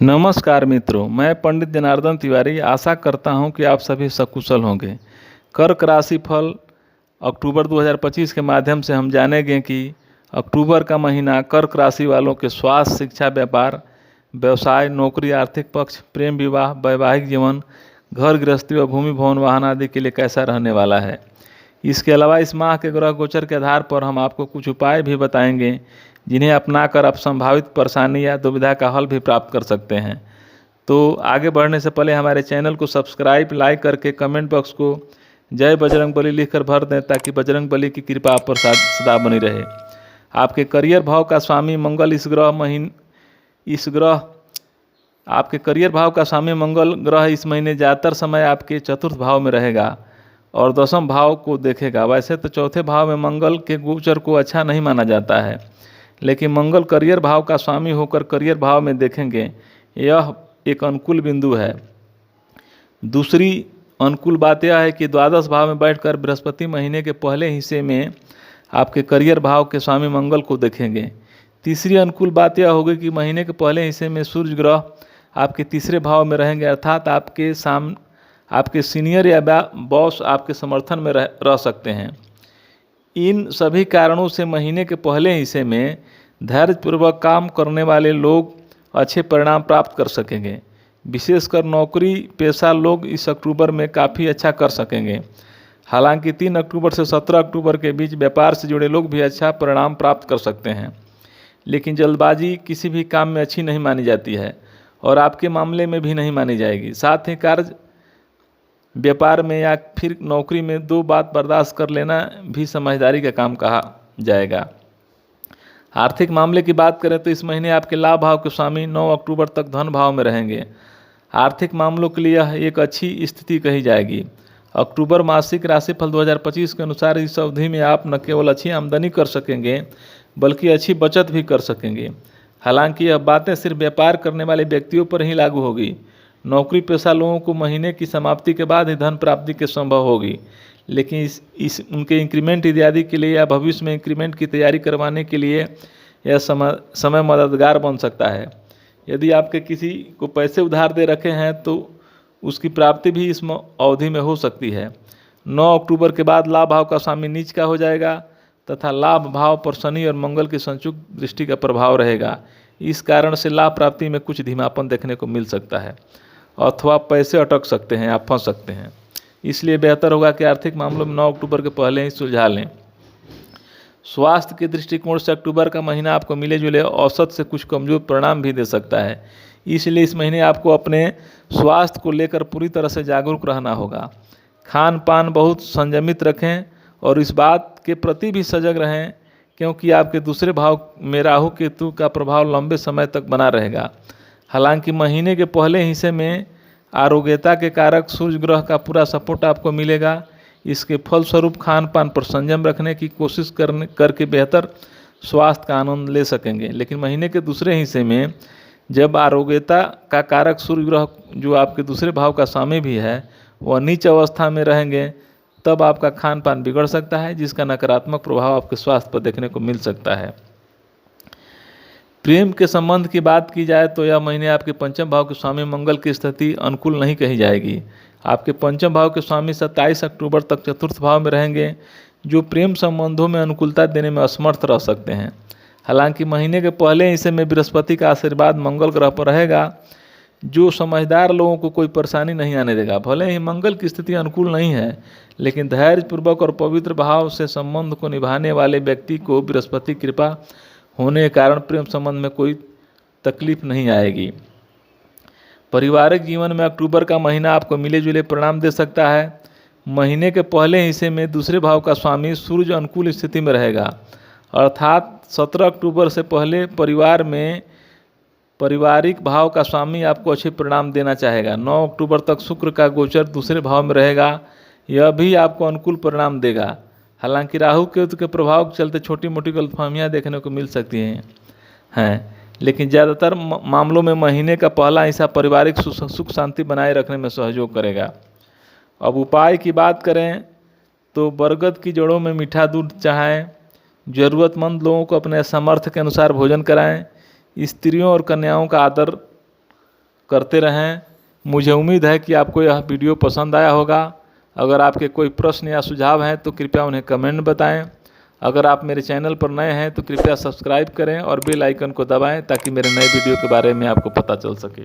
नमस्कार मित्रों, मैं पंडित जनार्दन तिवारी आशा करता हूं कि आप सभी सकुशल होंगे। कर्क राशि फल अक्टूबर 2025 के माध्यम से हम जानेंगे कि अक्टूबर का महीना कर्क राशि वालों के स्वास्थ्य, शिक्षा, व्यापार, व्यवसाय, नौकरी, आर्थिक पक्ष, प्रेम विवाह, वैवाहिक जीवन, घर गृहस्थी व भूमि भवन वाहन आदि के लिए कैसा रहने वाला है। इसके अलावा इस माह के ग्रह गोचर के आधार पर हम आपको कुछ उपाय भी बताएंगे जिन्हें अपनाकर आप संभावित परेशानी या दुविधा का हल भी प्राप्त कर सकते हैं। तो आगे बढ़ने से पहले हमारे चैनल को सब्सक्राइब, लाइक करके कमेंट बॉक्स को जय बजरंग बली लिखकर भर दें ताकि बजरंग बली की कृपा आप पर सदा बनी रहे। आपके करियर भाव का स्वामी मंगल आपके करियर भाव का स्वामी मंगल ग्रह इस महीने ज़्यादातर समय आपके चतुर्थ भाव में रहेगा और दसम भाव को देखेगा। वैसे तो चौथे भाव में मंगल के गोचर को अच्छा नहीं माना जाता है, लेकिन मंगल करियर भाव का स्वामी होकर करियर भाव में देखेंगे, यह एक अनुकूल बिंदु है। दूसरी अनुकूल बात यह है कि द्वादश भाव में बैठकर बृहस्पति महीने के पहले हिस्से में आपके करियर भाव के स्वामी मंगल को देखेंगे। तीसरी अनुकूल बात यह होगी कि महीने के पहले हिस्से में सूर्य ग्रह आपके तीसरे भाव में रहेंगे, अर्थात आपके सीनियर या बॉस आपके समर्थन में रह सकते हैं। इन सभी कारणों से महीने के पहले हिस्से में धैर्यपूर्वक काम करने वाले लोग अच्छे परिणाम प्राप्त कर सकेंगे। विशेषकर नौकरी पेशा लोग इस अक्टूबर में काफ़ी अच्छा कर सकेंगे। हालांकि 3 अक्टूबर से 17 अक्टूबर के बीच व्यापार से जुड़े लोग भी अच्छा परिणाम प्राप्त कर सकते हैं, लेकिन जल्दबाजी किसी भी काम में अच्छी नहीं मानी जाती है और आपके मामले में भी नहीं मानी जाएगी। साथ ही कार्य व्यापार में या फिर नौकरी में 2 बात बर्दाश्त कर लेना भी समझदारी का काम कहा जाएगा। आर्थिक मामले की बात करें तो इस महीने आपके लाभ भाव के स्वामी 9 अक्टूबर तक धन भाव में रहेंगे। आर्थिक मामलों के लिए यह एक अच्छी स्थिति कही जाएगी। अक्टूबर मासिक राशिफल 2025 के अनुसार इस अवधि में आप न केवल अच्छी आमदनी कर सकेंगे बल्कि अच्छी बचत भी कर सकेंगे। हालांकि यह बातें सिर्फ व्यापार करने वाले व्यक्तियों पर ही लागू होगी। नौकरी पेशा लोगों को महीने की समाप्ति के बाद ही धन प्राप्ति के संभव होगी, लेकिन उनके इंक्रीमेंट इत्यादि के लिए या भविष्य में इंक्रीमेंट की तैयारी करवाने के लिए यह समय मददगार बन सकता है। यदि आपके किसी को पैसे उधार दे रखे हैं तो उसकी प्राप्ति भी इस अवधि में हो सकती है। 9 अक्टूबर के बाद लाभ भाव का स्वामी नीच का हो जाएगा तथा लाभ भाव पर शनि और मंगल की संयुक्त दृष्टि का प्रभाव रहेगा। इस कारण से लाभ प्राप्ति में कुछ धीमापन देखने को मिल सकता है अथवा पैसे अटक सकते हैं, आप फंस सकते हैं। इसलिए बेहतर होगा कि आर्थिक मामलों में 9 अक्टूबर के पहले ही सुलझा लें। स्वास्थ्य के दृष्टिकोण से अक्टूबर का महीना आपको मिले जुले औसत से कुछ कमजोर परिणाम भी दे सकता है। इसलिए इस महीने आपको अपने स्वास्थ्य को लेकर पूरी तरह से जागरूक रहना होगा। खान पान बहुत संयमित रखें और इस बात के प्रति भी सजग रहें क्योंकि आपके दूसरे भाव में राहु केतु का प्रभाव लंबे समय तक बना रहेगा। हालांकि महीने के पहले हिस्से में आरोग्यता के कारक सूर्य ग्रह का पूरा सपोर्ट आपको मिलेगा। इसके फलस्वरूप खान पान पर संयम रखने की कोशिश करके बेहतर स्वास्थ्य का आनंद ले सकेंगे। लेकिन महीने के दूसरे हिस्से में जब आरोग्यता का कारक सूर्य ग्रह जो आपके दूसरे भाव का स्वामी भी है वह नीच अवस्था में रहेंगे, तब आपका खान पान बिगड़ सकता है, जिसका नकारात्मक प्रभाव आपके स्वास्थ्य पर देखने को मिल सकता है। प्रेम के संबंध की बात की जाए तो यह महीने आपके पंचम भाव के स्वामी मंगल की स्थिति अनुकूल नहीं कही जाएगी। आपके पंचम भाव के स्वामी 27 अक्टूबर तक चतुर्थ भाव में रहेंगे, जो प्रेम संबंधों में अनुकूलता देने में असमर्थ रह सकते हैं। हालांकि महीने के पहले हिस्से में बृहस्पति का आशीर्वाद मंगल ग्रह पर रहेगा, जो समझदार लोगों को कोई परेशानी नहीं आने देगा। भले ही मंगल की स्थिति अनुकूल नहीं है, लेकिन धैर्यपूर्वक और पवित्र भाव से संबंध को निभाने वाले व्यक्ति को बृहस्पति कृपा होने के कारण प्रेम संबंध में कोई तकलीफ नहीं आएगी। पारिवारिक जीवन में अक्टूबर का महीना आपको मिले जुले परिणाम दे सकता है। महीने के पहले हिस्से में दूसरे भाव का स्वामी सूर्य अनुकूल स्थिति में रहेगा, अर्थात 17 अक्टूबर से पहले परिवार में पारिवारिक भाव का स्वामी आपको अच्छे परिणाम देना चाहेगा। 9 अक्टूबर तक शुक्र का गोचर दूसरे भाव में रहेगा, यह भी आपको अनुकूल परिणाम देगा। हालांकि राहु केतु के प्रभाव के चलते छोटी मोटी गलतफहमियां देखने को मिल सकती हैं, लेकिन ज़्यादातर मामलों में महीने का पहला हिस्सा पारिवारिक सुख शांति बनाए रखने में सहयोग करेगा। अब उपाय की बात करें तो बरगद की जड़ों में मीठा दूध चढ़ाएं, ज़रूरतमंद लोगों को अपने सामर्थ्य के अनुसार भोजन कराएं, स्त्रियों और कन्याओं का आदर करते रहें। मुझे उम्मीद है कि आपको यह वीडियो पसंद आया होगा। अगर आपके कोई प्रश्न या सुझाव हैं तो कृपया उन्हें कमेंट बताएं। अगर आप मेरे चैनल पर नए हैं तो कृपया सब्सक्राइब करें और बेल आइकन को दबाएं ताकि मेरे नए वीडियो के बारे में आपको पता चल सके।